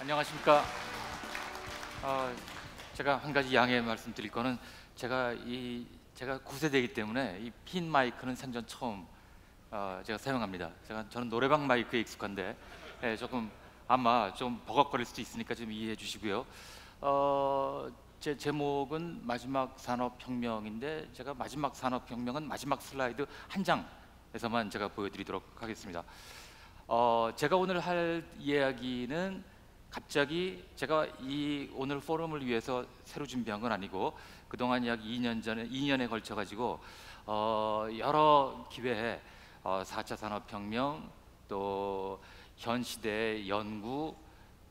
안녕하십니까. 어, 제가 한 가지 양해 말씀드릴 거는 제가 9세대이기 때문에 이 핀 마이크는 생전 처음 제가 사용합니다. 저는 노래방 마이크에 익숙한데 조금 아마 좀 버벅거릴 수도 있으니까 좀 이해해 주시고요. 제 제목은 마지막 산업혁명인데 제가 마지막 산업혁명은 마지막 슬라이드 한 장에서만 제가 보여드리도록 하겠습니다. 제가 오늘 할 이야기는 갑자기 제가 이 오늘 포럼을 위해서 새로 준비한 건 아니고 그동안 약 2년에 걸쳐 가지고 여러 기회에 4차 산업혁명 또 현 시대의 연구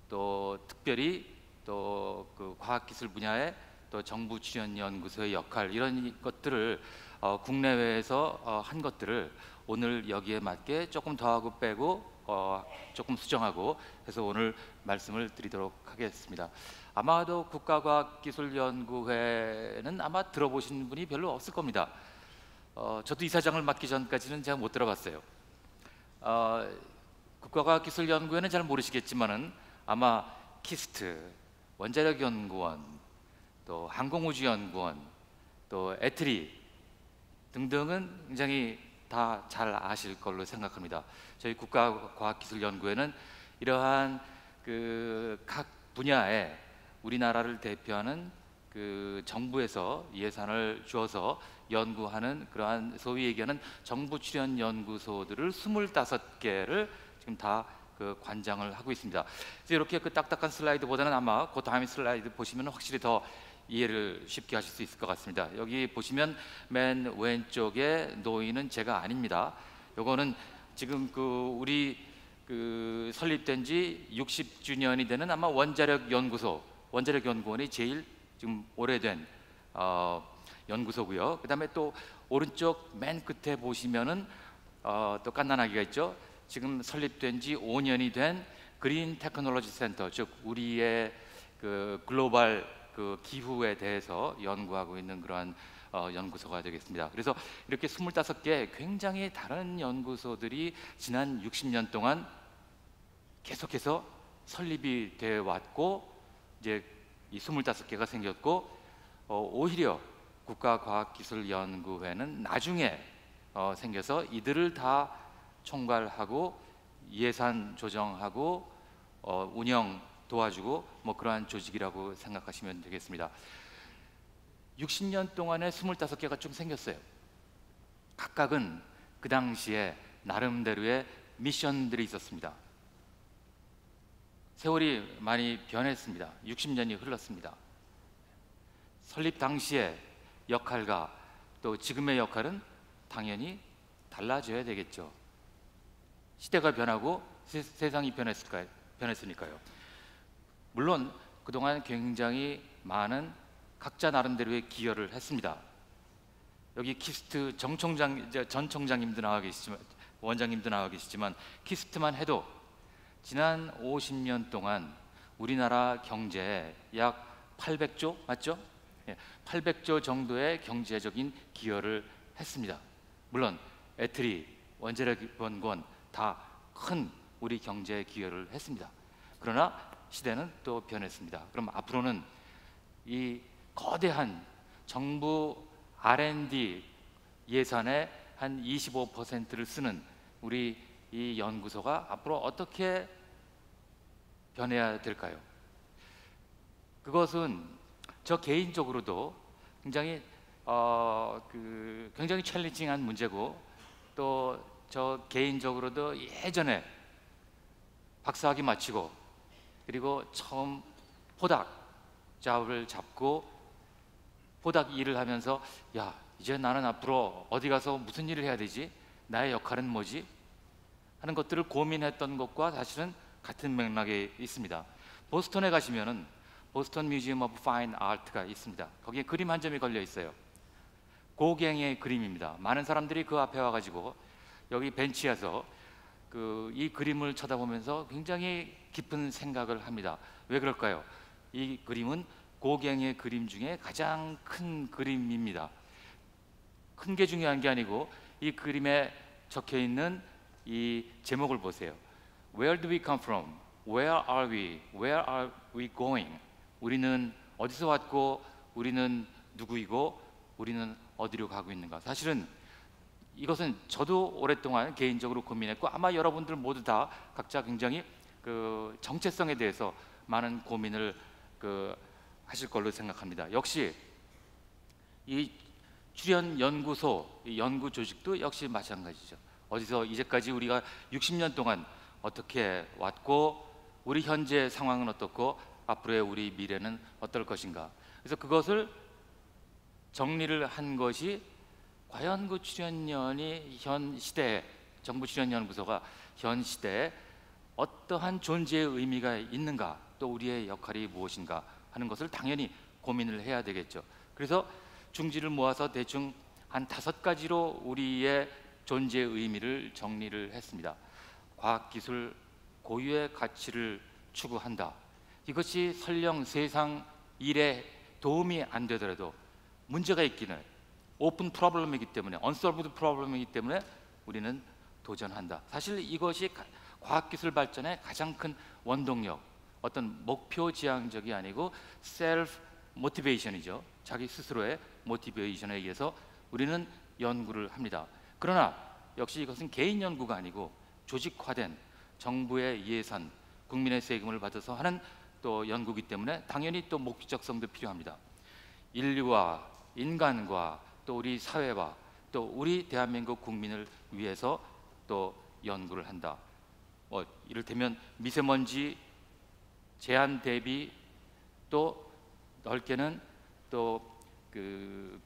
또 특별히 또 그 과학기술 분야의 또 정부 출연 연구소의 역할 이런 것들을 국내외에서 한 것들을 오늘 여기에 맞게 조금 더하고 빼고 조금 수정하고 해서 오늘 말씀을 드리도록 하겠습니다. 아마도 국가과학기술연구회는 아마 들어보신 분이 별로 없을 겁니다. 저도 이사장을 맡기 전까지는 제가 못 들어봤어요. 국가과학기술연구회는 잘 모르시겠지만은 아마 키스트, 원자력연구원, 또 항공우주연구원, 또 에트리 등등은 굉장히 다 잘 아실 걸로 생각합니다. 저희 국가과학기술연구회는 이러한 그 각 분야에 우리나라를 대표하는 그 정부에서 예산을 주어서 연구하는 그러한 소위 얘기하는 정부 출연 연구소들을 25개를 지금 다 그 관장을 하고 있습니다. 그래서 이렇게 그 딱딱한 슬라이드보다는 아마 그 다음 슬라이드 보시면 확실히 더 이해를 쉽게 하실 수 있을 것 같습니다. 여기 보시면 맨 왼쪽에 놓이는 제가 아닙니다. 요거는 지금 그 우리 그 설립된 지 60주년이 되는 아마 원자력연구원이 제일 지금 오래된 연구소고요. 그다음에 또 오른쪽 맨 끝에 보시면은 또 갓난아기가 있죠. 지금 설립된 지 5년이 된 그린 테크놀로지 센터, 즉 우리의 그 글로벌 그 기후에 대해서 연구하고 있는 그러한 연구소가 되겠습니다. 그래서 이렇게 25개 굉장히 다른 연구소들이 지난 60년 동안 계속해서 설립이 되어 왔고 이제 이 25개가 생겼고 오히려 국가과학기술연구회는 나중에 생겨서 이들을 다 총괄하고 예산 조정하고 운영 도와주고 뭐 그러한 조직이라고 생각하시면 되겠습니다. 60년 동안에 25개가 좀 생겼어요. 각각은 그 당시에 나름대로의 미션들이 있었습니다. 세월이 많이 변했습니다. 60년이 흘렀습니다. 설립 당시의 역할과 또 지금의 역할은 당연히 달라져야 되겠죠. 시대가 변하고 세상이 변했으니까요. 물론 그동안 굉장히 많은 각자 나름대로의 기여를 했습니다. 여기 키스트 전 총장님도 나와 계시지만 원장님도 나와 계시지만 키스트만 해도 지난 50년 동안 우리나라 경제에 약 800조 맞죠? 800조 정도의 경제적인 기여를 했습니다. 물론 에트리, 원자력연구원 다 큰 우리 경제에 기여를 했습니다. 그러나 시대는 또 변했습니다. 그럼 앞으로는 이 거대한 정부 R&D 예산의 한 25%를 쓰는 우리 이 연구소가 앞으로 어떻게 변해야 될까요? 그것은 저 개인적으로도 굉장히 굉장히 챌린징한 문제고 또 저 개인적으로도 예전에 박사학위 마치고 그리고 처음 포닥 잡을 잡고 포닥 일을 하면서 야 이제 나는 앞으로 어디 가서 무슨 일을 해야 되지? 나의 역할은 뭐지? 하는 것들을 고민했던 것과 사실은 같은 맥락에 있습니다. 보스턴에 가시면은 보스턴 뮤지엄 오브 파인 아트가 있습니다. 거기에 그림 한 점이 걸려 있어요. 고갱의 그림입니다. 많은 사람들이 그 앞에 와가지고 여기 벤치에서 이 그림을 쳐다보면서 굉장히 깊은 생각을 합니다. 왜 그럴까요? 이 그림은 고갱의 그림 중에 가장 큰 그림입니다. 큰 게 중요한 게 아니고 이 그림에 적혀 있는 이 제목을 보세요. Where do we come from? Where are we? Where are we going? 우리는 어디서 왔고 우리는 누구이고 우리는 어디로 가고 있는가? 사실은 이것은 저도 오랫동안 개인적으로 고민했고 아마 여러분들 모두 다 각자 굉장히 그 정체성에 대해서 많은 고민을 하실 걸로 생각합니다. 역시 이 출연 연구소, 이 연구 조직도 역시 마찬가지죠. 어디서 이제까지 우리가 60년 동안 어떻게 왔고 우리 현재 상황은 어떻고 앞으로의 우리 미래는 어떨 것인가. 그래서 그것을 정리를 한 것이 과연 그 출연연이 현 시대에, 정부 출연연구소가 현 시대에 어떠한 존재의 의미가 있는가, 또 우리의 역할이 무엇인가 하는 것을 당연히 고민을 해야 되겠죠. 그래서 중지를 모아서 대충 한 5가지로 우리의 존재의 의미를 정리를 했습니다. 과학기술 고유의 가치를 추구한다. 이것이 설령 세상 일에 도움이 안 되더라도 문제가 있기는 오픈 프로블럼이기 때문에, 언솔브드 프로블럼이기 때문에 우리는 도전한다. 사실 이것이 과학기술 발전의 가장 큰 원동력, 어떤 목표 지향적이 아니고 셀프 모티베이션이죠. 자기 스스로의 모티베이션에 의해서 우리는 연구를 합니다. 그러나 역시 이것은 개인 연구가 아니고 조직화된 정부의 예산, 국민의 세금을 받아서 하는 또 연구이기 때문에 당연히 또 목적성도 필요합니다. 인류와 인간과 또 우리 사회와 또 우리 대한민국 국민을 위해서 또 연구를 한다. 이를테면 미세먼지 제한 대비, 또 넓게는 또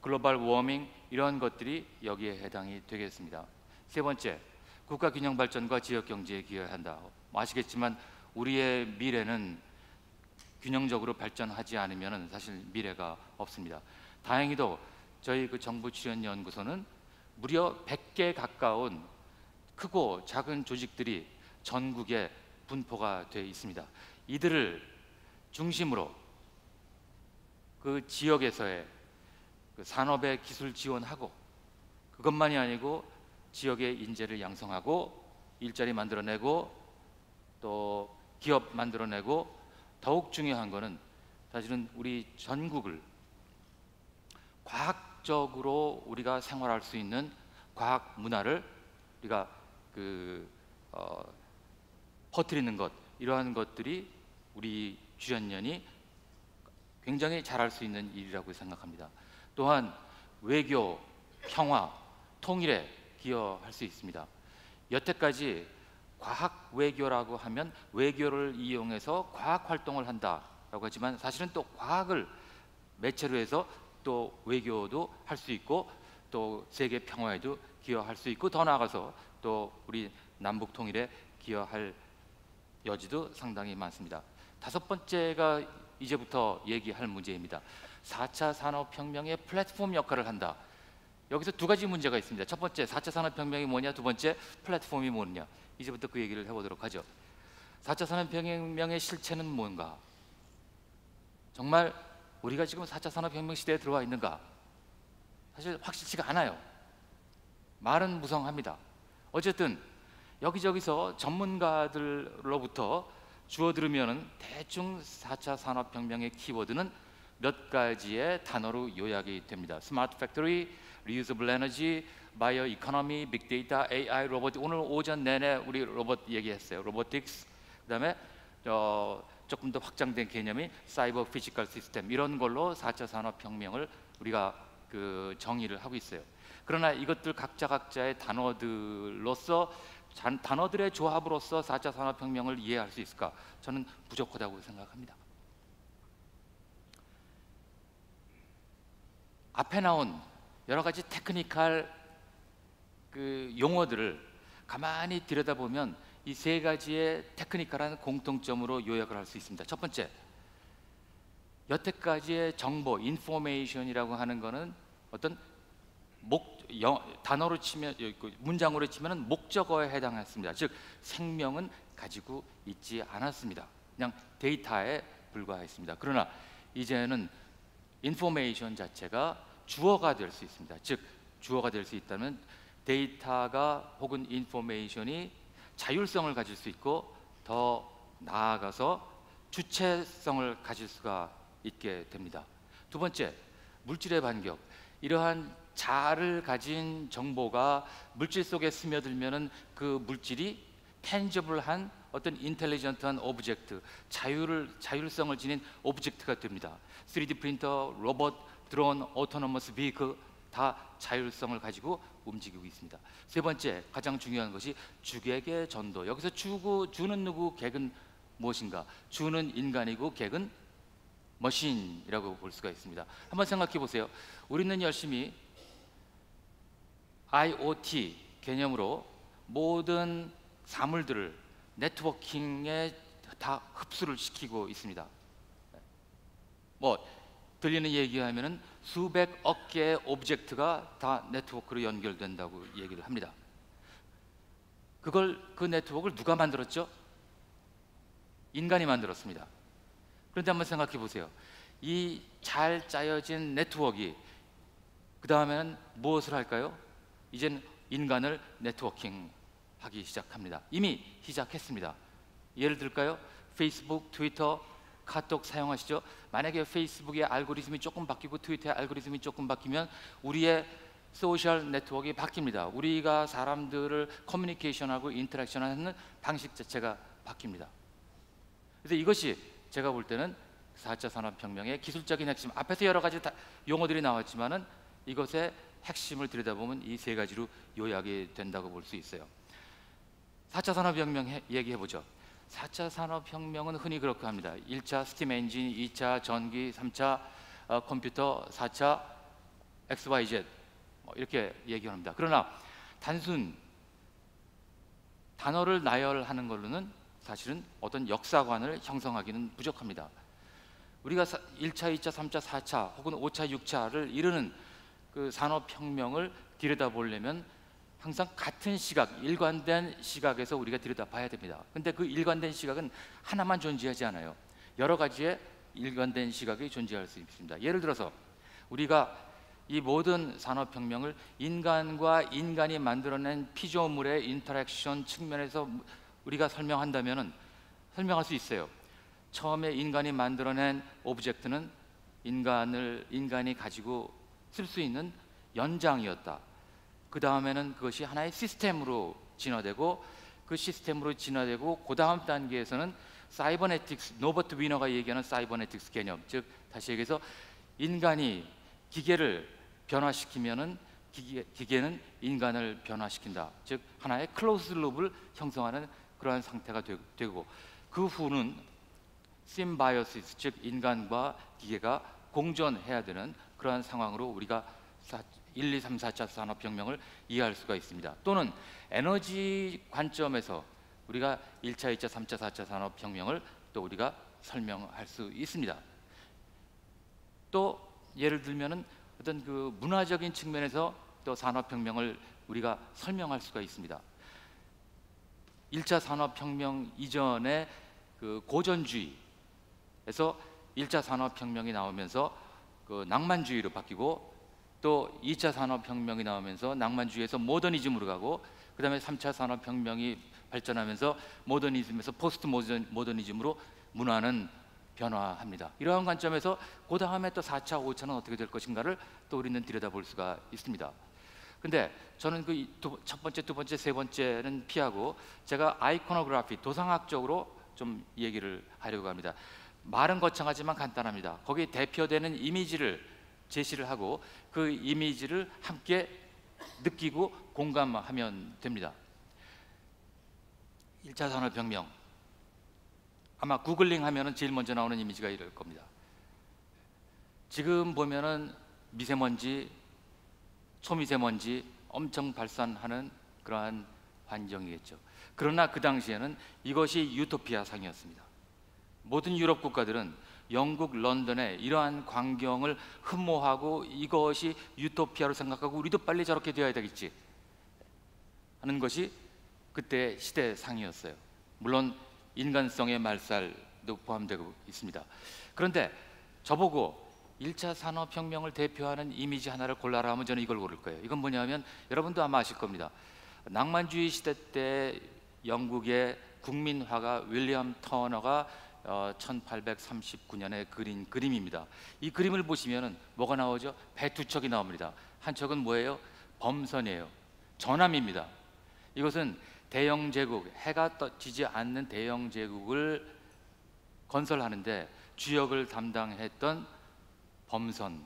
글로벌 워밍, 이런 것들이 여기에 해당이 되겠습니다. 세 번째, 국가 균형 발전과 지역 경제에 기여한다. 아시겠지만 우리의 미래는 균형적으로 발전하지 않으면 사실 미래가 없습니다. 다행히도 저희 정부 출연 연구소는 무려 100개 가까운 크고 작은 조직들이 전국에 분포가 되어 있습니다. 이들을 중심으로 그 지역에서의 산업의 기술 지원하고, 그것만이 아니고 지역의 인재를 양성하고 일자리 만들어내고 또 기업 만들어내고, 더욱 중요한 것은 사실은 우리 전국을 과학적으로 우리가 생활할 수 있는 과학 문화를 우리가 퍼뜨리는 것, 이러한 것들이 우리 출연연이 굉장히 잘할 수 있는 일이라고 생각합니다. 또한 외교, 평화, 통일에 기여할 수 있습니다. 여태까지 과학 외교라고 하면 외교를 이용해서 과학 활동을 한다라고 하지만 사실은 또 과학을 매체로 해서 또 외교도 할 수 있고 또 세계 평화에도 기여할 수 있고, 더 나아가서 또 우리 남북 통일에 기여할 여지도 상당히 많습니다. 5번째가 이제부터 얘기할 문제입니다. 4차 산업혁명의 플랫폼 역할을 한다. 여기서 2가지 문제가 있습니다. 첫 번째, 4차 산업혁명이 뭐냐, 두 번째, 플랫폼이 뭐냐. 이제부터 그 얘기를 해보도록 하죠. 4차 산업혁명의 실체는 뭔가? 정말 우리가 지금 4차 산업혁명 시대에 들어와 있는가? 사실 확실치가 않아요. 말은 무성합니다. 어쨌든 여기저기서 전문가들로부터 주워 들으면 대충 4차 산업혁명의 키워드는 몇 가지의 단어로 요약이 됩니다. 스마트 팩토리, 리유저블 에너지, 바이오 이코노미, 빅데이터, AI, 로봇. 오늘 오전 내내 우리 로봇 얘기했어요. 로보틱스. 그다음에 조금 더 확장된 개념이 사이버 피지컬 시스템, 이런 걸로 4차 산업혁명을 우리가 정의를 하고 있어요. 그러나 이것들 각자의 단어들로서, 단어들의 조합으로서 4차 산업혁명을 이해할 수 있을까? 저는 부족하다고 생각합니다. 앞에 나온 여러 가지 테크니컬 용어들을 가만히 들여다보면 이 3가지의 테크니컬한 공통점으로 요약을 할 수 있습니다. 첫 번째, 여태까지의 정보, 인포메이션이라고 하는 것은 어떤 단어로 치면, 문장으로 치면 목적어에 해당했습니다. 즉 생명은 가지고 있지 않았습니다. 그냥 데이터에 불과했습니다. 그러나 이제는 인포메이션 자체가 주어가 될 수 있습니다. 즉 주어가 될 수 있다면 데이터가 혹은 인포메이션이 자율성을 가질 수 있고 더 나아가서 주체성을 가질 수가 있게 됩니다. 두 번째, 물질의 반격. 이러한 자아를 가진 정보가 물질 속에 스며들면은 그 물질이 텐저블한 어떤 인텔리전트한 오브젝트, 자율성을 지닌 오브젝트가 됩니다. 3D 프린터, 로봇, 드론, 오토노머스 비클 다 자율성을 가지고 움직이고 있습니다. 세 번째, 가장 중요한 것이 주객의 전도. 여기서 주는 누구, 객은 무엇인가? 주는 인간이고 객은 머신이라고 볼 수가 있습니다. 한번 생각해 보세요. 우리는 열심히 IoT 개념으로 모든 사물들을 네트워킹에 다 흡수를 시키고 있습니다. 뭐 들리는 얘기하면은 수백억 개의 오브젝트가 다 네트워크로 연결된다고 얘기를 합니다. 그 네트워크를 누가 만들었죠? 인간이 만들었습니다. 그런데 한번 생각해 보세요. 이 잘 짜여진 네트워크가 그 다음에는 무엇을 할까요? 이젠 인간을 네트워킹 하기 시작합니다. 이미 시작했습니다. 예를 들까요? 페이스북, 트위터, 카톡 사용하시죠? 만약에 페이스북의 알고리즘이 조금 바뀌고 트위터의 알고리즘이 조금 바뀌면 우리의 소셜 네트워크가 바뀝니다. 우리가 사람들을 커뮤니케이션하고 인터랙션하는 방식 자체가 바뀝니다. 그래서 이것이 제가 볼 때는 4차 산업혁명의 기술적인 핵심, 앞에서 여러 가지 용어들이 나왔지만은 이것의 핵심을 들여다보면 이 세 가지로 요약이 된다고 볼 수 있어요. 4차 산업혁명 얘기해보죠. 4차 산업혁명은 흔히 그렇게 합니다. 1차 스팀 엔진, 2차 전기, 3차 컴퓨터, 4차 XYZ 이렇게 얘기합니다. 그러나 단순 단어를 나열하는 걸로는 사실은 어떤 역사관을 형성하기는 부족합니다. 우리가 1차, 2차, 3차, 4차 혹은 5차, 6차를 이루는 그 산업혁명을 들여다보려면 항상 같은 시각, 일관된 시각에서 우리가 들여다봐야 됩니다. 근데 그 일관된 시각은 하나만 존재하지 않아요. 여러 가지의 일관된 시각이 존재할 수 있습니다. 예를 들어서 우리가 이 모든 산업혁명을 인간과 인간이 만들어낸 피조물의 인터랙션 측면에서 우리가 설명한다면 설명할 수 있어요. 처음에 인간이 만들어낸 오브젝트는 인간이 가지고 쓸 수 있는 연장이었다. 그 다음에는 그것이 하나의 시스템으로 진화되고 그 시스템으로 진화되고 그 다음 단계에서는 사이버네틱스, 노버트 위너가 얘기하는 사이버네틱스 개념, 즉 다시 얘기해서 인간이 기계를 변화시키면은 기계는 인간을 변화시킨다. 즉 하나의 클로즈 룹을 형성하는 그러한 상태가 되고 그 후는 심바이오시스, 즉 인간과 기계가 공존해야 되는 그러한 상황으로 우리가 1, 2, 3, 4차 산업혁명을 이해할 수가 있습니다. 또는 에너지 관점에서 우리가 1차, 2차, 3차, 4차 산업혁명을 또 우리가 설명할 수 있습니다. 또 예를 들면은 어떤 그 문화적인 측면에서 또 산업혁명을 우리가 설명할 수가 있습니다. 1차 산업혁명 이전에 그 고전주의에서 1차 산업혁명이 나오면서 그 낭만주의로 바뀌고 또 2차 산업혁명이 나오면서 낭만주의에서 모더니즘으로 가고 그 다음에 3차 산업혁명이 발전하면서 모더니즘에서 포스트 모더니즘으로 문화는 변화합니다. 이러한 관점에서 그 다음에 또 4차, 5차는 어떻게 될 것인가를 또 우리는 들여다볼 수가 있습니다. 근데 저는 그 첫 번째, 두 번째, 세 번째는 피하고 제가 아이코노그래피, 도상학적으로 좀 얘기를 하려고 합니다. 말은 거창하지만 간단합니다. 거기에 대표되는 이미지를 제시를 하고 그 이미지를 함께 느끼고 공감하면 됩니다. 1차 산업혁명, 아마 구글링 하면은 제일 먼저 나오는 이미지가 이럴 겁니다. 지금 보면은 미세먼지, 초미세먼지 엄청 발산하는 그러한 환경이겠죠. 그러나 그 당시에는 이것이 유토피아 상이었습니다. 모든 유럽 국가들은 영국 런던의 이러한 광경을 흠모하고 이것이 유토피아로 생각하고 우리도 빨리 저렇게 되어야 되겠지 하는 것이 그때 시대상이었어요. 물론 인간성의 말살도 포함되고 있습니다. 그런데 저보고 1차 산업혁명을 대표하는 이미지 하나를 골라라 하면 저는 이걸 고를 거예요. 이건 뭐냐면 여러분도 아마 아실 겁니다. 낭만주의 시대 때 영국의 국민화가 윌리엄 터너가 1839년에 그린 그림입니다. 이 그림을 보시면 뭐가 나오죠? 배 두 척이 나옵니다. 한 척은 뭐예요? 범선이에요. 전함입니다. 이것은 대영 제국, 해가 떠지지 않는 대영 제국을 건설하는데 주역을 담당했던 범선,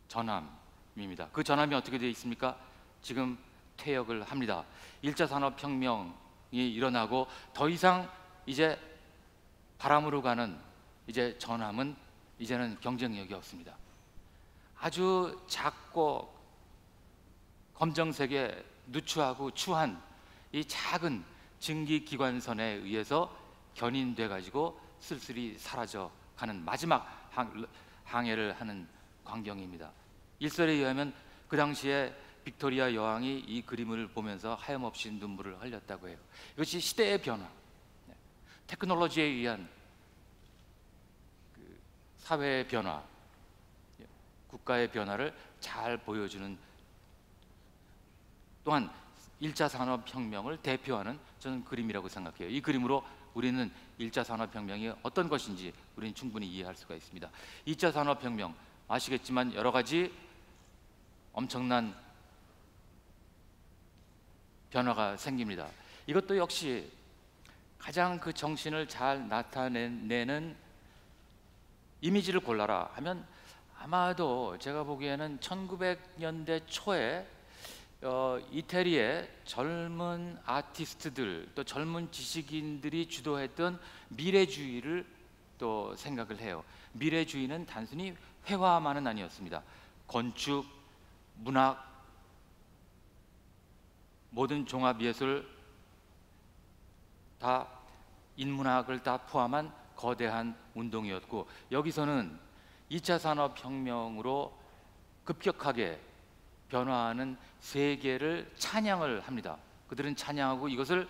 전함입니다. 그 전함이 어떻게 되어 있습니까? 지금 퇴역을 합니다. 1차 산업혁명이 일어나고 더 이상 이제 바람으로 가는 이제 전함은 이제는 경쟁력이 없습니다. 아주 작고 검정색의 누추하고 추한 이 작은 증기기관선에 의해서 견인돼 가지고 쓸쓸히 사라져 가는 마지막 항해를 하는 광경입니다. 일설에 의하면 그 당시에 빅토리아 여왕이 이 그림을 보면서 하염없이 눈물을 흘렸다고 해요. 이것이 시대의 변화, 테크놀로지에 의한 그 사회의 변화, 국가의 변화를 잘 보여주는, 또한 1차 산업혁명을 대표하는 저는 그림이라고 생각해요. 이 그림으로 우리는 1차 산업혁명이 어떤 것인지 우리는 충분히 이해할 수가 있습니다. 2차 산업혁명 아시겠지만 여러 가지 엄청난 변화가 생깁니다. 이것도 역시 가장 그 정신을 잘 나타내는 이미지를 골라라 하면 아마도 제가 보기에는 1900년대 초에 이태리의 젊은 아티스트들 또 젊은 지식인들이 주도했던 미래주의를 또 생각을 해요. 미래주의는 단순히 회화만은 아니었습니다. 건축, 문학, 모든 종합예술, 다 인문학을 다 포함한 거대한 운동이었고, 여기서는 2차 산업혁명으로 급격하게 변화하는 세계를 찬양을 합니다. 그들은 찬양하고 이것을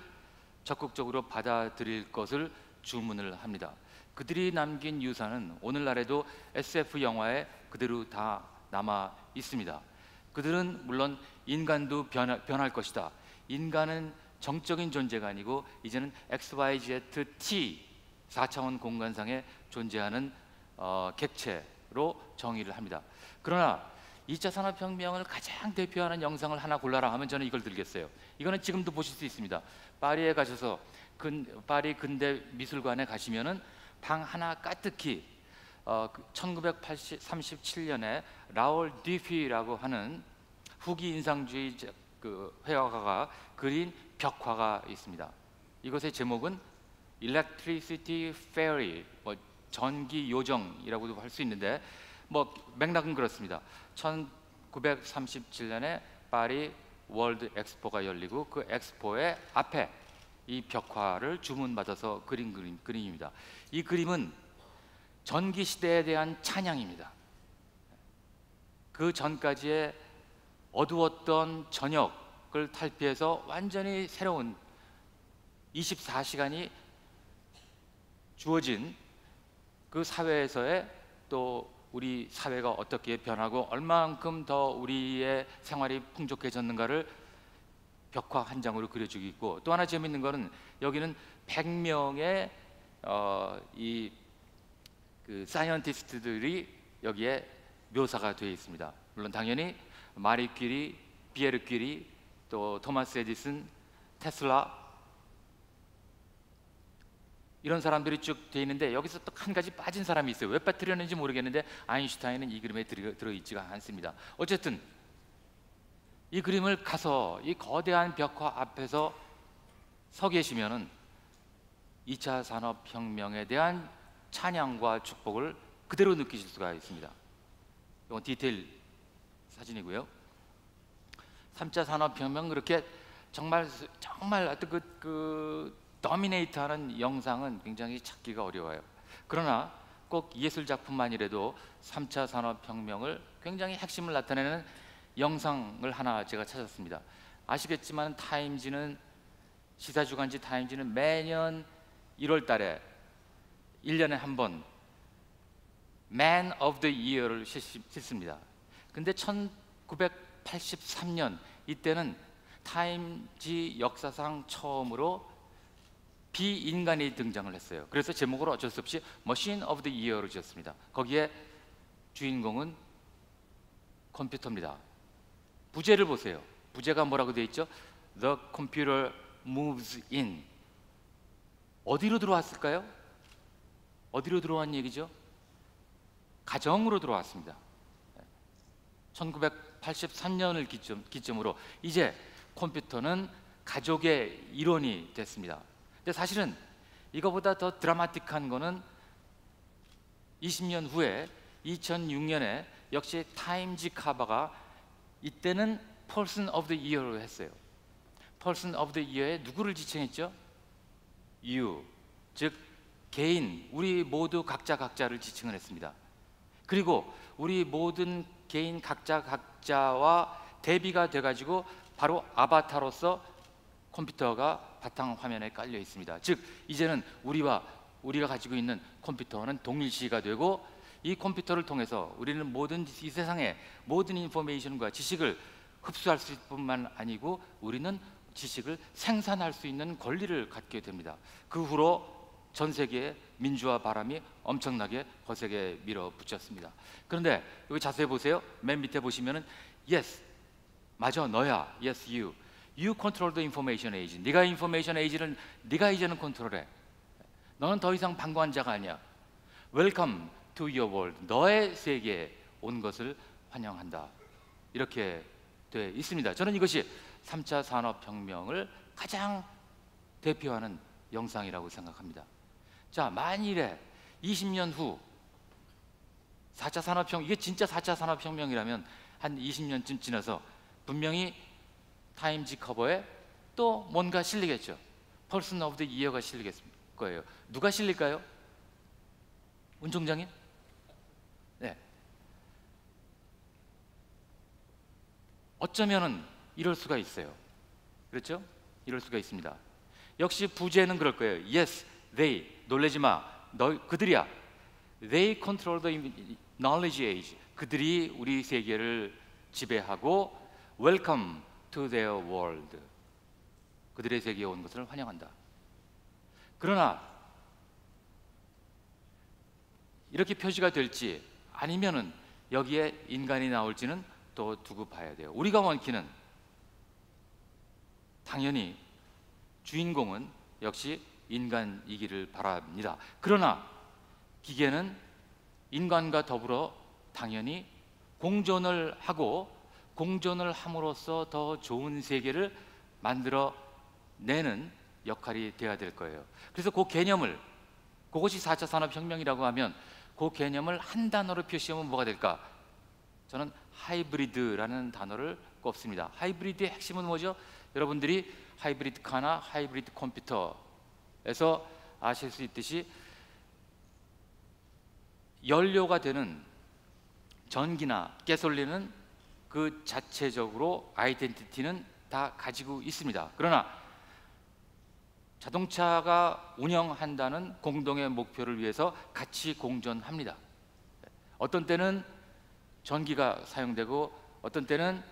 적극적으로 받아들일 것을 주문을 합니다. 그들이 남긴 유산은 오늘날에도 SF 영화에 그대로 다 남아 있습니다. 그들은 물론 인간도 변할 것이다. 인간은 정적인 존재가 아니고 이제는 XYZT 4차원 공간상에 존재하는 객체로 정의를 합니다. 그러나 2차 산업혁명을 가장 대표하는 영상을 하나 골라라 하면 저는 이걸 들겠어요. 이거는 지금도 보실 수 있습니다. 파리에 가셔서 파리 근대 미술관에 가시면은 방 하나 까뜩히 1937년에 라올 디피라고 하는 후기 인상주의 그 회화가가 그린 벽화가 있습니다. 이것의 제목은 Electricity Fairy, 전기 요정이라고도 할 수 있는데 맥락은 그렇습니다. 1937년에 파리 월드 엑스포가 열리고 그 엑스포의 앞에 이 벽화를 주문받아서 그린 그림입니다. 이 그림은 전기 시대에 대한 찬양입니다. 그 전까지의 어두웠던 저녁을 탈피해서 완전히 새로운 24시간이 주어진 그 사회에서의 또 우리 사회가 어떻게 변하고 얼마만큼 더 우리의 생활이 풍족해졌는가를 벽화 한 장으로 그려주고 있고, 또 하나 재미있는 거는 여기는 100명의 그 사이언티스트들이 여기에 묘사가 되어 있습니다. 물론 당연히 마리 퀴리, 피에르 퀴리, 또 토마스 에디슨, 테슬라, 이런 사람들이 쭉 되어 있는데 여기서 또 한 가지 빠진 사람이 있어요. 왜 빠뜨렸는지 모르겠는데 아인슈타인은 이 그림에 들어있지가 않습니다. 어쨌든 이 그림을 가서 이 거대한 벽화 앞에서 서 계시면은 2차 산업혁명에 대한 찬양과 축복을 그대로 느끼실 수가 있습니다. 이건 디테일 사진이고요. 3차 산업혁명, 그렇게 정말 어떤 그 도미네이트하는 영상은 굉장히 찾기가 어려워요. 그러나 꼭 예술 작품만이라도 3차 산업혁명을 굉장히 핵심을 나타내는 영상을 하나 제가 찾았습니다. 아시겠지만 타임지는, 시사주간지 타임지는 매년 1월 달에 1년에 한 번 Man of the Year를 싣습니다. 근데 1983년 이때는 타임지 역사상 처음으로 비인간이 등장을 했어요. 그래서 제목을 어쩔 수 없이 머신 오브 더 이어로 지었습니다. 거기에 주인공은 컴퓨터입니다. 부제를 보세요. 부제가 뭐라고 되어 있죠? The computer moves in. 어디로 들어왔을까요? 어디로 들어온 얘기죠? 가정으로 들어왔습니다. 1983년을 기점으로 이제 컴퓨터는 가족의 일원이 됐습니다. 근데 사실은 이거보다 더 드라마틱한 거는 20년 후에 2006년에 역시 타임지 카바가 이때는 Person of the Year로 했어요. Person of the Year에 누구를 지칭했죠? You, 즉 개인, 우리 모두 각자를 지칭을 했습니다. 그리고 우리 모든 개인 각자와 대비가 돼가지고 바로 아바타로서 컴퓨터가 바탕화면에 깔려 있습니다. 즉 이제는 우리가 가지고 있는 컴퓨터는 동일시가 되고, 이 컴퓨터를 통해서 우리는 모든 이 세상의 모든 인포메이션과 지식을 흡수할 수 있을 뿐만 아니고 우리는 지식을 생산할 수 있는 권리를 갖게 됩니다. 그 후로 전 세계의 민주화 바람이 엄청나게 거세게 밀어붙였습니다. 그런데 여기 자세히 보세요. 맨 밑에 보시면은 Yes, 맞아, 너야. Yes, you. You control the information age. 네가 인포메이션 에이지를 네가 이제는 컨트롤해. 너는 더 이상 방관한 자가 아니야. Welcome to your world. 너의 세계에 온 것을 환영한다. 이렇게 돼 있습니다. 저는 이것이 3차 산업혁명을 가장 대표하는 영상이라고 생각합니다. 자, 만일에 20년 후 4차 산업혁명, 이게 진짜 4차 산업혁명이라면 한 20년쯤 지나서 분명히 타임지 커버에 또 뭔가 실리겠죠. Person of the Year가 실릴 거예요. 누가 실릴까요? 운총장님? 네. 어쩌면은 이럴 수가 있어요. 그렇죠? 이럴 수가 있습니다. 역시 부제는 그럴 거예요. Yes, they. 놀라지 마. 그들이야. They control the knowledge age. 그들이 우리 세계를 지배하고 Welcome to their world. 그들의 세계에 온 것을 환영한다. 그러나 이렇게 표시가 될지 아니면은 여기에 인간이 나올지는 또 두고 봐야 돼요. 우리가 원키는 당연히 주인공은 역시 인간이기를 바랍니다. 그러나 기계는 인간과 더불어 당연히 공존을 하고 공존을 함으로써 더 좋은 세계를 만들어 내는 역할이 되어야 될 거예요. 그래서 그 개념을, 그것이 4차 산업혁명이라고 하면 그 개념을 한 단어로 표시하면 뭐가 될까? 저는 하이브리드라는 단어를 꼽습니다. 하이브리드의 핵심은 뭐죠? 여러분들이 하이브리드 카나 하이브리드 컴퓨터에서 아실 수 있듯이 연료가 되는 전기나 가솔린은 그 자체적으로 아이덴티티는 다 가지고 있습니다. 그러나 자동차가 운영한다는 공동의 목표를 위해서 같이 공존합니다. 어떤 때는 전기가 사용되고 어떤 때는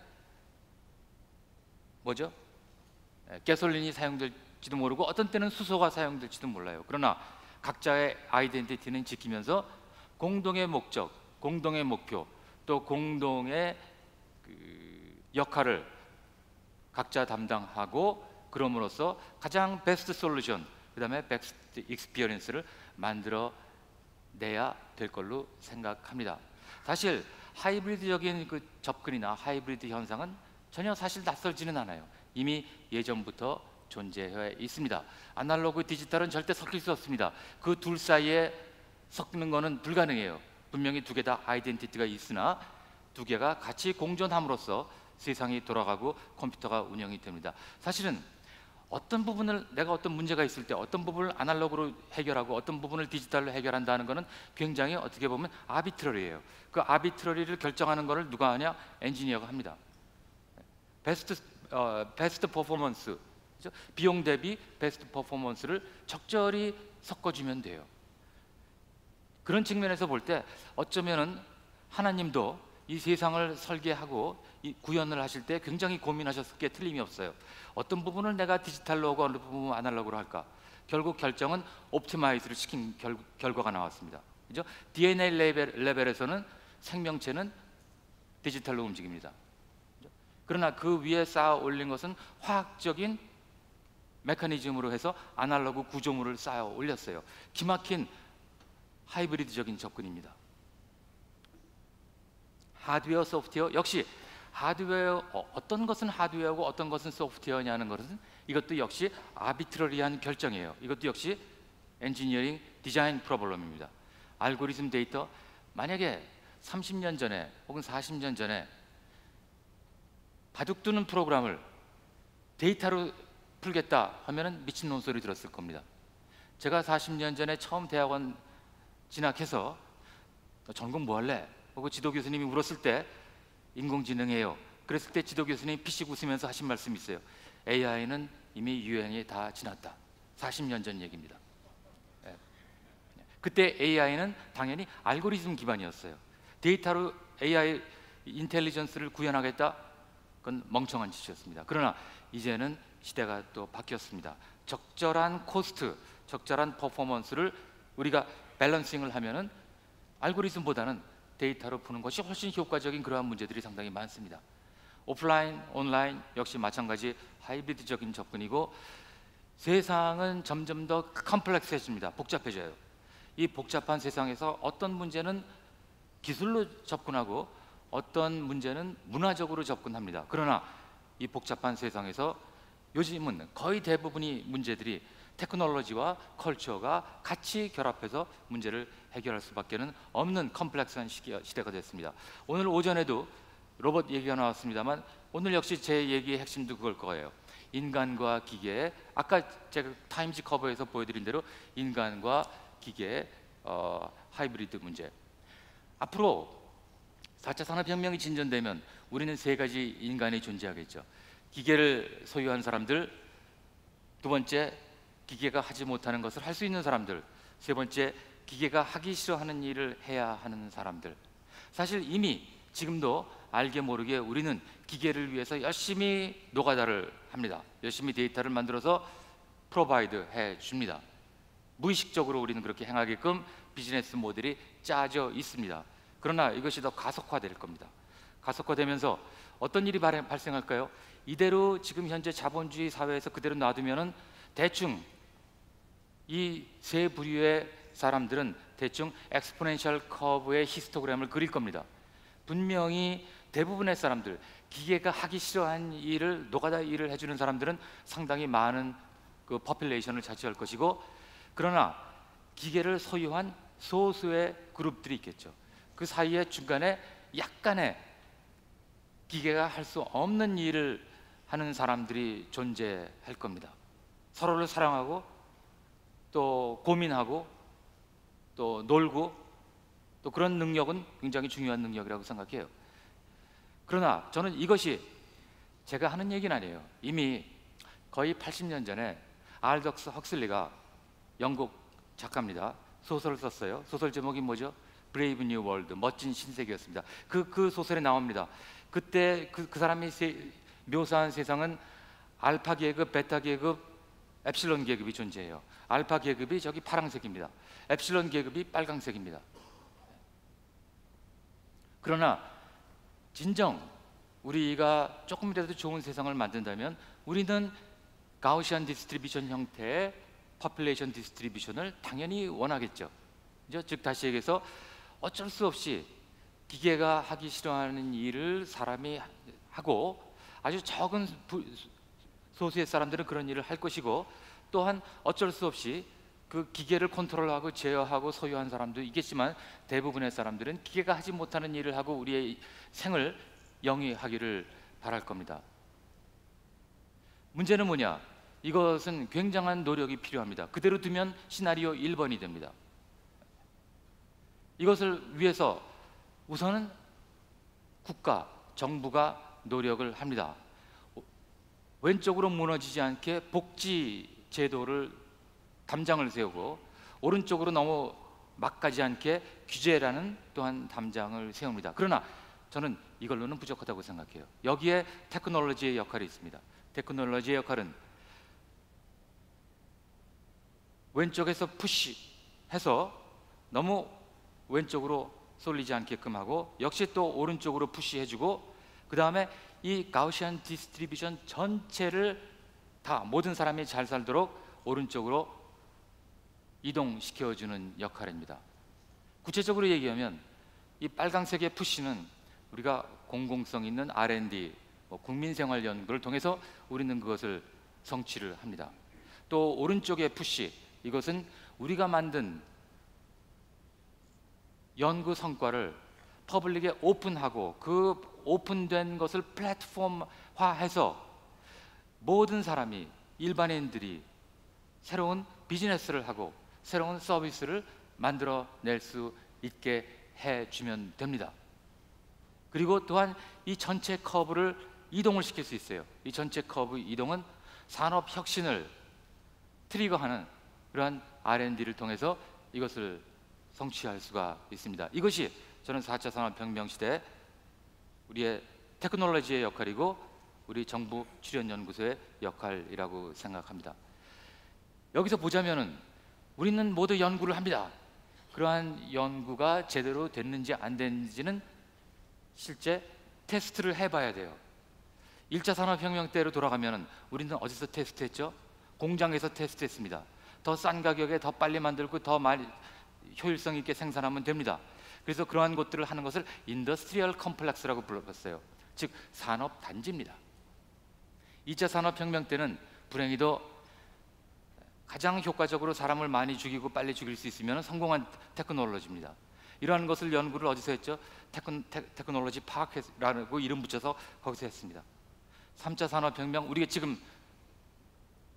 뭐죠? 가솔린이 사용될지도 모르고 어떤 때는 수소가 사용될지도 몰라요. 그러나 각자의 아이덴티티는 지키면서 공동의 목적, 공동의 목표, 또 공동의 역할을 각자 담당하고 그럼으로써 가장 베스트 솔루션, 그 다음에 베스트 익스피리언스를 만들어 내야 될 걸로 생각합니다. 사실 하이브리드적인 그 접근이나 하이브리드 현상은 전혀 사실 낯설지는 않아요. 이미 예전부터 존재해 있습니다. 아날로그 디지털은 절대 섞일 수 없습니다. 그 둘 사이에 섞는 거는 불가능해요. 분명히 두 개 다 아이덴티티가 있으나 두 개가 같이 공존함으로써 세상이 돌아가고 컴퓨터가 운영이 됩니다. 사실은 어떤 부분을, 내가 어떤 문제가 있을 때 어떤 부분을 아날로그로 해결하고 어떤 부분을 디지털로 해결한다는 것은 굉장히 어떻게 보면 아비트러리예요. 그 아비트러리를 결정하는 것을 누가 하냐? 엔지니어가 합니다. 베스트 퍼포먼스, 그렇죠? 비용 대비 베스트 퍼포먼스를 적절히 섞어주면 돼요. 그런 측면에서 볼 때 어쩌면은 하나님도 이 세상을 설계하고 이 구현을 하실 때 굉장히 고민하셨을 게 틀림이 없어요. 어떤 부분을 내가 디지털로 하고 어느 부분을 아날로그로 할까? 결국 결정은 옵티마이즈를 시킨 결과가 나왔습니다. 그죠? DNA 레벨에서는 생명체는 디지털로 움직입니다. 그죠? 그러나 그 위에 쌓아 올린 것은 화학적인 메커니즘으로 해서 아날로그 구조물을 쌓아 올렸어요. 기막힌 하이브리드적인 접근입니다. 하드웨어, 소프트웨어 역시 하드웨어, 어떤 것은 하드웨어고 어떤 것은 소프트웨어냐는 것은 이것도 역시 아비트러리한 결정이에요. 이것도 역시 엔지니어링 디자인 프로블럼입니다. 알고리즘 데이터, 만약에 30년 전에 혹은 40년 전에 바둑 두는 프로그램을 데이터로 풀겠다 하면은 미친 논소리 들었을 겁니다. 제가 40년 전에 처음 대학원 진학해서 너 전공 뭐 할래? 하고 지도 교수님이 물었을 때 인공지능이에요. 그랬을 때 지도 교수님이 피식 웃으면서 하신 말씀이 있어요. AI는 이미 유행이 다 지났다. 40년 전 얘기입니다. 예. 그때 AI는 당연히 알고리즘 기반이었어요. 데이터로 AI 인텔리전스를 구현하겠다? 그건 멍청한 짓이었습니다. 그러나 이제는 시대가 또 바뀌었습니다. 적절한 코스트, 적절한 퍼포먼스를 우리가 밸런싱을 하면은 알고리즘보다는 데이터로 푸는 것이 훨씬 효과적인 그러한 문제들이 상당히 많습니다. 오프라인, 온라인 역시 마찬가지 하이브리드적인 접근이고 세상은 점점 더 컴플렉스해집니다. 복잡해져요. 이 복잡한 세상에서 어떤 문제는 기술로 접근하고 어떤 문제는 문화적으로 접근합니다. 그러나 이 복잡한 세상에서 요즘은 거의 대부분의 문제들이 테크놀로지와 컬처가 같이 결합해서 문제를 해결할 수밖에 없는 컴플렉스한 시대가 됐습니다. 오늘 오전에도 로봇 얘기가 나왔습니다만 오늘 역시 제 얘기의 핵심도 그걸 거예요. 인간과 기계, 아까 제가 타임즈 커버에서 보여드린 대로 인간과 기계의 하이브리드 문제. 앞으로 4차 산업혁명이 진전되면 우리는 세 가지 인간이 존재하겠죠. 기계를 소유한 사람들, 두 번째 기계가 하지 못하는 것을 할 수 있는 사람들, 세 번째 기계가 하기 싫어하는 일을 해야 하는 사람들. 사실 이미 지금도 알게 모르게 우리는 기계를 위해서 열심히 노가다를 합니다. 열심히 데이터를 만들어서 프로바이드 해 줍니다. 무의식적으로 우리는 그렇게 행하게끔 비즈니스 모델이 짜져 있습니다. 그러나 이것이 더 가속화될 겁니다. 가속화되면서 어떤 일이 발생할까요? 이대로 지금 현재 자본주의 사회에서 그대로 놔두면은 대충 이 세 부류의 사람들은 대충 엑스포넨셜 커브의 히스토그램을 그릴 겁니다. 분명히 대부분의 사람들, 기계가 하기 싫어하는 일을, 노가다 일을 해주는 사람들은 상당히 많은 그 포퓰레이션을 차지할 것이고, 그러나 기계를 소유한 소수의 그룹들이 있겠죠. 그 사이에 중간에 약간의 기계가 할 수 없는 일을 하는 사람들이 존재할 겁니다. 서로를 사랑하고 또 고민하고 또 놀고 또 그런 능력은 굉장히 중요한 능력이라고 생각해요. 그러나 저는 이것이 제가 하는 얘기는 아니에요. 이미 거의 80년 전에 알덕스 헉슬리가 영국 작가입니다. 소설을 썼어요. 소설 제목이 뭐죠? 브레이브 뉴 월드, 멋진 신세계였습니다. 그 소설에 나옵니다. 그때 그 사람이 묘사한 세상은 알파 계급, 베타 계급, 엡실론 계급이 존재해요. 알파 계급이 저기 파란색입니다. 엡실론 계급이 빨강색입니다. 그러나 진정 우리가 조금이라도 좋은 세상을 만든다면 우리는 가우시안 디스트리뷰션 형태의 퍼퓰레이션 디스트리뷰션을 당연히 원하겠죠. 즉 다시 얘기해서 어쩔 수 없이 기계가 하기 싫어하는 일을 사람이 하고 아주 적은 소수의 사람들은 그런 일을 할 것이고, 또한 어쩔 수 없이 그 기계를 컨트롤하고 제어하고 소유한 사람도 있겠지만 대부분의 사람들은 기계가 하지 못하는 일을 하고 우리의 생을 영위하기를 바랄 겁니다. 문제는 뭐냐? 이것은 굉장한 노력이 필요합니다. 그대로 두면 시나리오 1번이 됩니다. 이것을 위해서 우선은 국가, 정부가 노력을 합니다. 왼쪽으로 무너지지 않게 복지 제도를 담장을 세우고, 오른쪽으로 너무 막 가지 않게 규제라는 또한 담장을 세웁니다. 그러나 저는 이걸로는 부족하다고 생각해요. 여기에 테크놀로지의 역할이 있습니다. 테크놀로지의 역할은 왼쪽에서 푸시해서 너무 왼쪽으로 쏠리지 않게끔 하고, 역시 또 오른쪽으로 푸시해주고, 그 다음에 이 가우시안 디스트리뷰션 전체를 다 모든 사람이 잘 살도록 오른쪽으로 이동시켜주는 역할입니다. 구체적으로 얘기하면 이 빨강색의 푸시는 우리가 공공성 있는 R&D, 국민생활 연구를 통해서 우리는 그것을 성취를 합니다. 또 오른쪽의 푸시, 이것은 우리가 만든 연구 성과를 퍼블릭에 오픈하고 그 오픈된 것을 플랫폼화해서 모든 사람이, 일반인들이 새로운 비즈니스를 하고 새로운 서비스를 만들어낼 수 있게 해주면 됩니다. 그리고 또한 이 전체 커브를 이동을 시킬 수 있어요. 이 전체 커브 이동은 산업 혁신을 트리거하는 그러한 R&D를 통해서 이것을 성취할 수가 있습니다. 이것이 저는 4차 산업혁명 시대 우리의 테크놀로지의 역할이고 우리 정부 출연연구소의 역할이라고 생각합니다. 여기서 보자면은 우리는 모두 연구를 합니다. 그러한 연구가 제대로 됐는지 안 됐는지는 실제 테스트를 해봐야 돼요. 1차 산업혁명 때로 돌아가면은 우리는 어디서 테스트했죠? 공장에서 테스트했습니다. 더 싼 가격에 더 빨리 만들고 더 많이 효율성 있게 생산하면 됩니다. 그래서 그러한 것들을 하는 것을 인더스트리얼 컴플렉스라고 불렀어요. 즉 산업 단지입니다. 2차 산업혁명 때는 불행히도 가장 효과적으로 사람을 많이 죽이고 빨리 죽일 수 있으면 성공한 테크놀로지입니다. 이러한 것을 연구를 어디서 했죠? 테크놀로지 파크라고 이름 붙여서 거기서 했습니다. 3차 산업혁명, 우리가 지금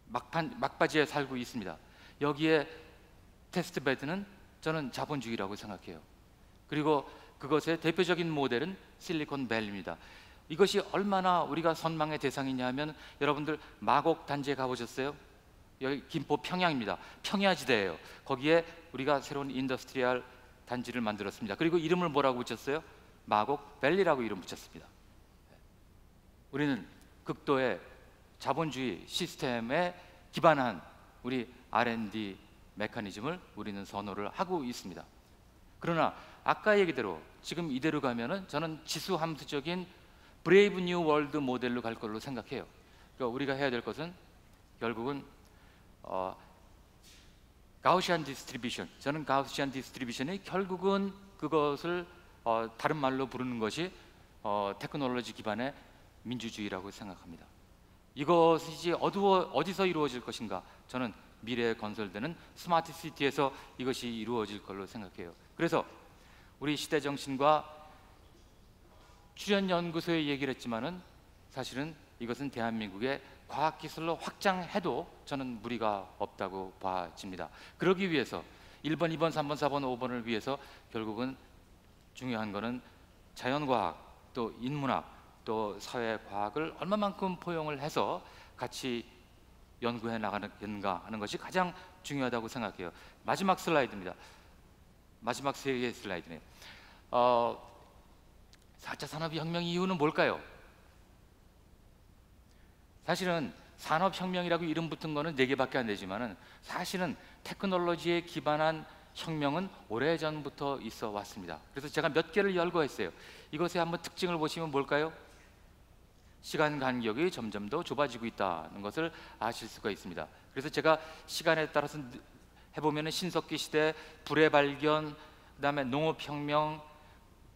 막바지에 살고 있습니다. 여기에 테스트베드는 저는 자본주의라고 생각해요. 그리고 그것의 대표적인 모델은 실리콘밸리입니다. 이것이 얼마나 우리가 선망의 대상이냐 하면, 여러분들 마곡 단지에 가보셨어요? 여기 김포 평야입니다. 평야지대예요. 거기에 우리가 새로운 인더스트리얼 단지를 만들었습니다. 그리고 이름을 뭐라고 붙였어요? 마곡밸리라고 이름 붙였습니다. 우리는 극도의 자본주의 시스템에 기반한 우리 R&D 메커니즘을 우리는 선호를 하고 있습니다. 그러나 아까 얘기대로 지금 이대로 가면은 저는 지수함수적인 브레이브 뉴 월드 모델로 갈 걸로 생각해요. 그러니까 우리가 해야 될 것은 결국은 가우시안 디스트리뷰션, 저는 가우시안 디스트리뷰션이 결국은 그것을 다른 말로 부르는 것이 테크놀로지 기반의 민주주의라고 생각합니다. 이것이 어디서 이루어질 것인가? 저는 미래에 건설되는 스마트 시티에서 이것이 이루어질 걸로 생각해요. 그래서 우리 시대정신과 출연연구소에 얘기를 했지만은 사실은 이것은 대한민국의 과학기술로 확장해도 저는 무리가 없다고 봐집니다. 그러기 위해서 1번, 2번, 3번, 4번, 5번을 위해서 결국은 중요한 것은 자연과학, 또 인문학, 또 사회과학을 얼마만큼 포용을 해서 같이 연구해 나가는가 하는 것이 가장 중요하다고 생각해요. 마지막 슬라이드입니다. 마지막 세 개의 슬라이드네요. 4차 산업혁명 이유는 뭘까요? 사실은 산업혁명이라고 이름 붙은 거는 4개밖에 안 되지만은 사실은 테크놀로지에 기반한 혁명은 오래전부터 있어 왔습니다. 그래서 제가 몇 개를 열거했어요. 이것의 한번 특징을 보시면 뭘까요? 시간 간격이 점점 더 좁아지고 있다는 것을 아실 수가 있습니다. 그래서 제가 시간에 따라서 해보면 신석기 시대, 불의 발견, 그 다음에 농업혁명,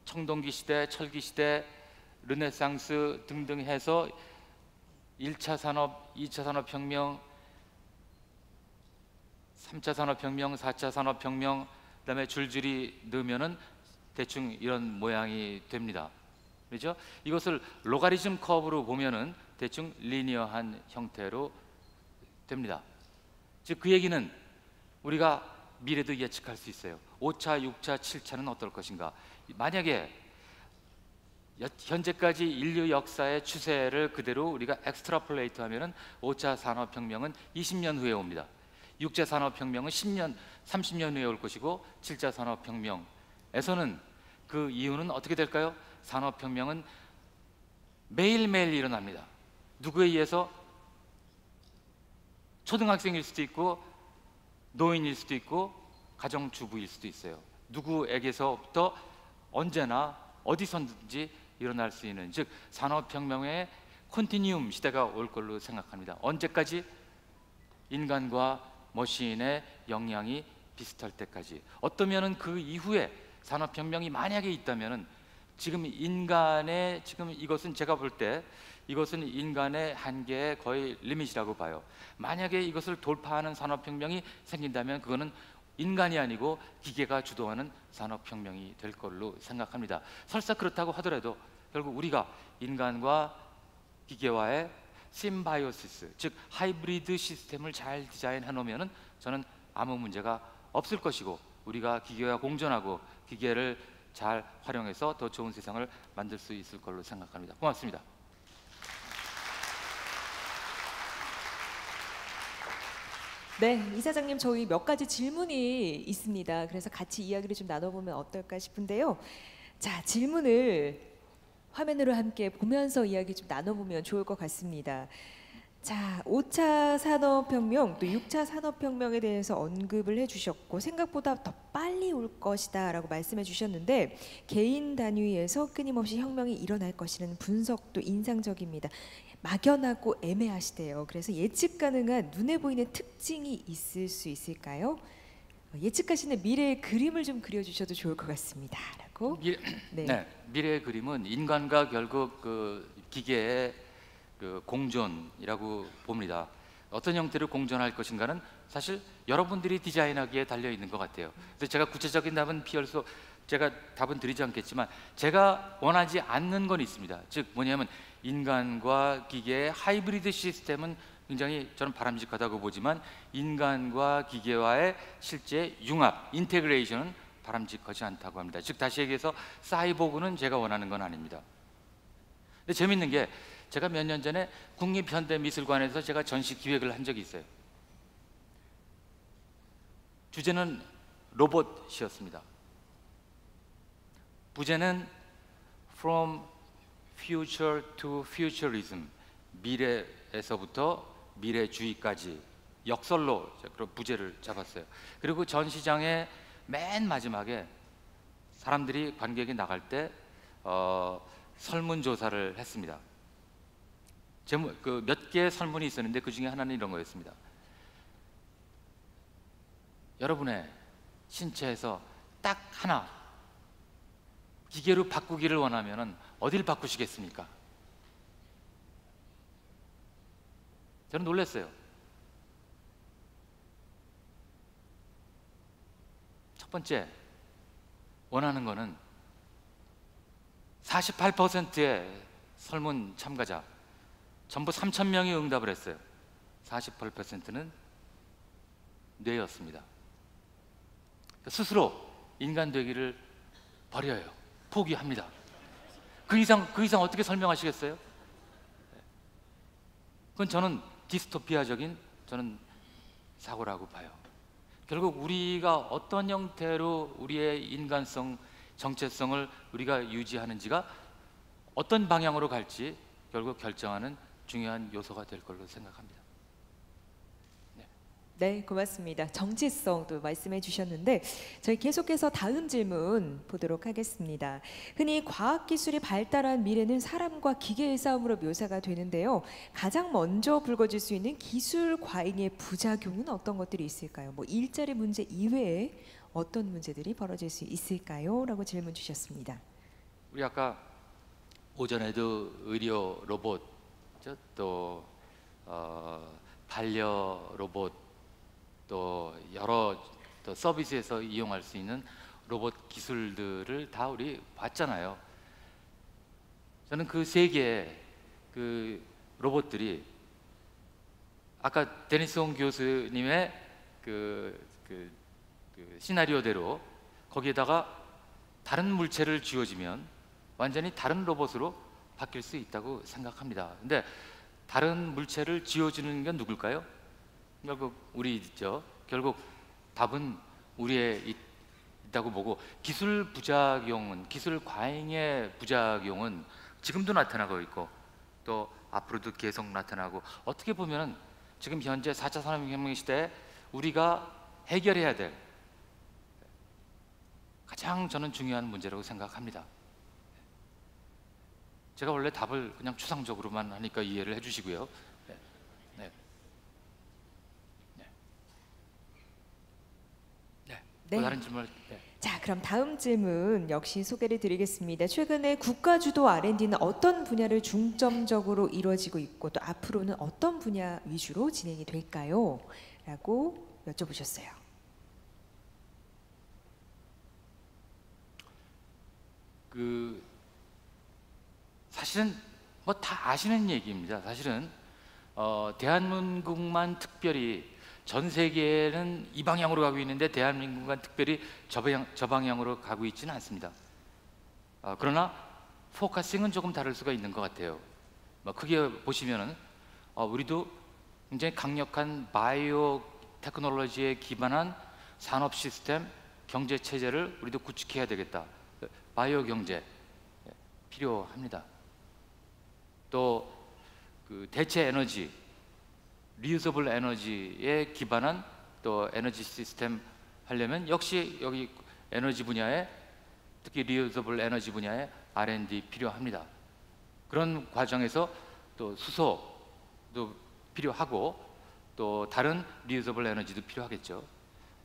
청동기 시대, 철기 시대, 르네상스 등등 해서 1차 산업, 2차 산업혁명, 3차 산업혁명, 4차 산업혁명, 그 다음에 줄줄이 넣으면은 대충 이런 모양이 됩니다. 그렇죠? 이것을 로가리즘 커브로 보면은 대충 리니어한 형태로 됩니다. 즉 그 얘기는 우리가 미래도 예측할 수 있어요. 5차, 6차, 7차는 어떨 것인가? 만약에 현재까지 인류 역사의 추세를 그대로 우리가 엑스트라폴레이트 하면은 5차 산업혁명은 20년 후에 옵니다. 6차 산업혁명은 10년, 30년 후에 올 것이고 7차 산업혁명에서는 그 이유는 어떻게 될까요? 산업혁명은 매일매일 일어납니다. 누구에 의해서? 초등학생일 수도 있고 노인일 수도 있고 가정주부일 수도 있어요. 누구에게서부터 언제나 어디선든지 일어날 수 있는, 즉 산업혁명의 컨티뉴움 시대가 올 걸로 생각합니다. 언제까지? 인간과 머신의 역량이 비슷할 때까지. 어떠면은 그 이후에 산업혁명이 만약에 있다면은 지금 인간의, 지금 이것은 제가 볼 때 이것은 인간의 한계의 거의 리밋이라고 봐요. 만약에 이것을 돌파하는 산업혁명이 생긴다면 그거는 인간이 아니고 기계가 주도하는 산업혁명이 될 걸로 생각합니다. 설사 그렇다고 하더라도 결국 우리가 인간과 기계와의 심바이오시스, 즉 하이브리드 시스템을 잘 디자인해 놓으면 저는 아무 문제가 없을 것이고, 우리가 기계와 공존하고 기계를 잘 활용해서 더 좋은 세상을 만들 수 있을 걸로 생각합니다. 고맙습니다. 네, 이사장님, 저희 몇 가지 질문이 있습니다. 그래서 같이 이야기를 좀 나눠보면 어떨까 싶은데요. 자, 질문을 화면으로 함께 보면서 이야기 좀 나눠보면 좋을 것 같습니다. 자, 5차 산업혁명, 또 6차 산업혁명에 대해서 언급을 해주셨고, 생각보다 더 빨리 올 것이다 라고 말씀해 주셨는데, 개인 단위에서 끊임없이 혁명이 일어날 것이라는 분석도 인상적입니다. 막연하고 애매하시대요. 그래서 예측 가능한 눈에 보이는 특징이 있을 수 있을까요? 예측하시는 미래의 그림을 좀 그려주셔도 좋을 것 같습니다. 라고. 네, 미래의 그림은 인간과 결국 그 기계의 그 공존이라고 봅니다. 어떤 형태로 공존할 것인가는 사실 여러분들이 디자인하기에 달려 있는 것 같아요. 그래서 제가 구체적인 답은 피할 수, 제가 답은 드리지 않겠지만 제가 원하지 않는 건 있습니다. 즉 뭐냐면 인간과 기계의 하이브리드 시스템은 굉장히 저는 바람직하다고 보지만 인간과 기계와의 실제 융합, 인테그레이션은 바람직하지 않다고 합니다. 즉 다시 얘기해서 사이보그는 제가 원하는 건 아닙니다. 근데 재밌는 게 제가 몇 년 전에 국립현대미술관에서 제가 전시 기획을 한 적이 있어요. 주제는 로봇이었습니다. 부제는 From Future to Futurism, 미래에서부터 미래주의까지, 역설로 그런 부제를 잡았어요. 그리고 전시장의 맨 마지막에 사람들이, 관객이 나갈 때 설문조사를 했습니다. 그 몇 개의 설문이 있었는데 그 중에 하나는 이런 거였습니다. 여러분의 신체에서 딱 하나 기계로 바꾸기를 원하면 어딜 바꾸시겠습니까? 저는 놀랐어요. 첫 번째, 원하는 거는 48%의 설문 참가자, 전부 3,000명이 응답을 했어요. 48%는 뇌였습니다. 스스로 인간 되기를 버려요. 포기합니다. 그 이상 어떻게 설명하시겠어요? 그건 저는 디스토피아적인 저는 사고라고 봐요. 결국 우리가 어떤 형태로 우리의 인간성, 정체성을 우리가 유지하는지가 어떤 방향으로 갈지 결국 결정하는 중요한 요소가 될 걸로 생각합니다. 네, 고맙습니다. 정체성도 말씀해 주셨는데 저희 계속해서 다음 질문 보도록 하겠습니다. 흔히 과학기술이 발달한 미래는 사람과 기계의 싸움으로 묘사가 되는데요. 가장 먼저 불거질 수 있는 기술 과잉의 부작용은 어떤 것들이 있을까요? 뭐 일자리 문제 이외에 어떤 문제들이 벌어질 수 있을까요? 라고 질문 주셨습니다. 우리 아까 오전에도 의료 로봇, 또 반려 로봇, 또 여러 또 서비스에서 이용할 수 있는 로봇 기술들을 다 우리 봤잖아요. 저는 그 세 개의 그 로봇들이 아까 데니스 홍 교수님의 그 시나리오대로 거기에다가 다른 물체를 쥐어주면 완전히 다른 로봇으로 바뀔 수 있다고 생각합니다. 근데 다른 물체를 쥐어주는 건 누굴까요? 결국 우리죠. 결국 답은 우리에 있다고 보고, 기술 부작용은, 기술 과잉의 부작용은 지금도 나타나고 있고 또 앞으로도 계속 나타나고, 어떻게 보면 지금 현재 4차 산업혁명 시대에 우리가 해결해야 될 가장 저는 중요한 문제라고 생각합니다. 제가 원래 답을 그냥 추상적으로만 하니까 이해를 해주시고요. 네. 네. 네. 네. 네. 또 다른 질문. 네. 자, 그럼 다음 질문 역시 소개를 드리겠습니다. 최근에 국가주도 R&D는 어떤 분야를 중점적으로 이루어지고 있고 또 앞으로는 어떤 분야 위주로 진행이 될까요? 라고 여쭤보셨어요. 사실은 뭐 다 아시는 얘기입니다. 사실은 대한민국만 특별히 전 세계는 이 방향으로 가고 있는데 대한민국만 특별히 저 방향으로 가고 있지는 않습니다. 그러나 포커싱은 조금 다를 수가 있는 것 같아요. 뭐 크게 보시면은 우리도 굉장히 강력한 바이오 테크놀로지에 기반한 산업 시스템, 경제 체제를 우리도 구축해야 되겠다. 바이오 경제 필요합니다. 또 그 대체 에너지, 리유저블 에너지에 기반한 또 에너지 시스템 하려면 역시 여기 에너지 분야에, 특히 리유저블 에너지 분야에 R&D 필요합니다. 그런 과정에서 또 수소도 필요하고 또 다른 리유저블 에너지도 필요하겠죠.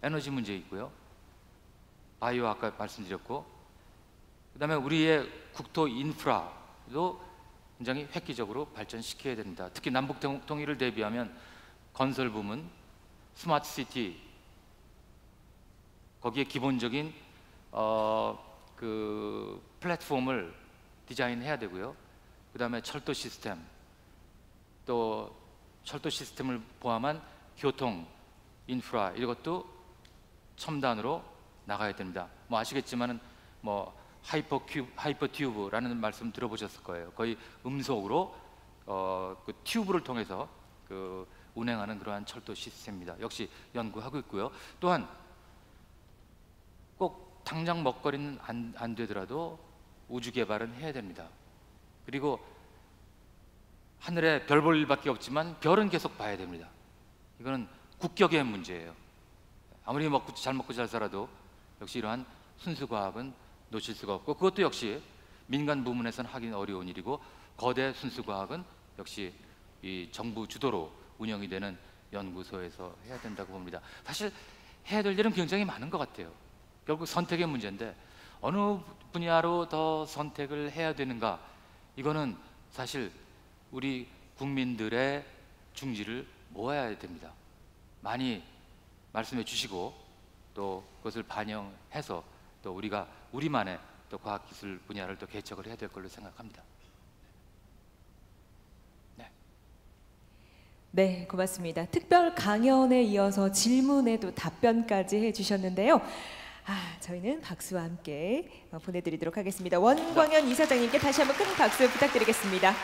에너지 문제 있고요. 바이오 아까 말씀드렸고, 그다음에 우리의 국토 인프라도 굉장히 획기적으로 발전시켜야 됩니다. 특히 남북 통일을 대비하면 건설 부문, 스마트 시티, 거기에 기본적인 그 플랫폼을 디자인해야 되고요. 그다음에 철도 시스템, 또 철도 시스템을 포함한 교통 인프라, 이것도 첨단으로 나가야 됩니다. 뭐 아시겠지만은 뭐 하이퍼 튜브라는 말씀 들어보셨을 거예요. 거의 음속으로 그 튜브를 통해서 그 운행하는 그러한 철도 시스템입니다. 역시 연구하고 있고요. 또한 꼭 당장 먹거리는 안 되더라도 우주 개발은 해야 됩니다. 그리고 하늘에 별 볼 일밖에 없지만 별은 계속 봐야 됩니다. 이거는 국격의 문제예요. 아무리 잘 먹고 잘 살아도 역시 이러한 순수 과학은 놓칠 수가 없고, 그것도 역시 민간 부문에서는 하긴 어려운 일이고, 거대 순수 과학은 역시 이 정부 주도로 운영이 되는 연구소에서 해야 된다고 봅니다. 사실 해야 될 일은 굉장히 많은 것 같아요. 결국 선택의 문제인데 어느 분야로 더 선택을 해야 되는가, 이거는 사실 우리 국민들의 중지를 모아야 됩니다. 많이 말씀해 주시고 또 그것을 반영해서 또 우리가 우리만의 또 과학기술 분야를 또 개척을 해야 될 걸로 생각합니다. 네. 네, 고맙습니다. 특별 강연에 이어서 질문에도 답변까지 해주셨는데요. 저희는 박수와 함께 보내드리도록 하겠습니다. 원광현 이사장님께 다시 한번 큰 박수 부탁드리겠습니다.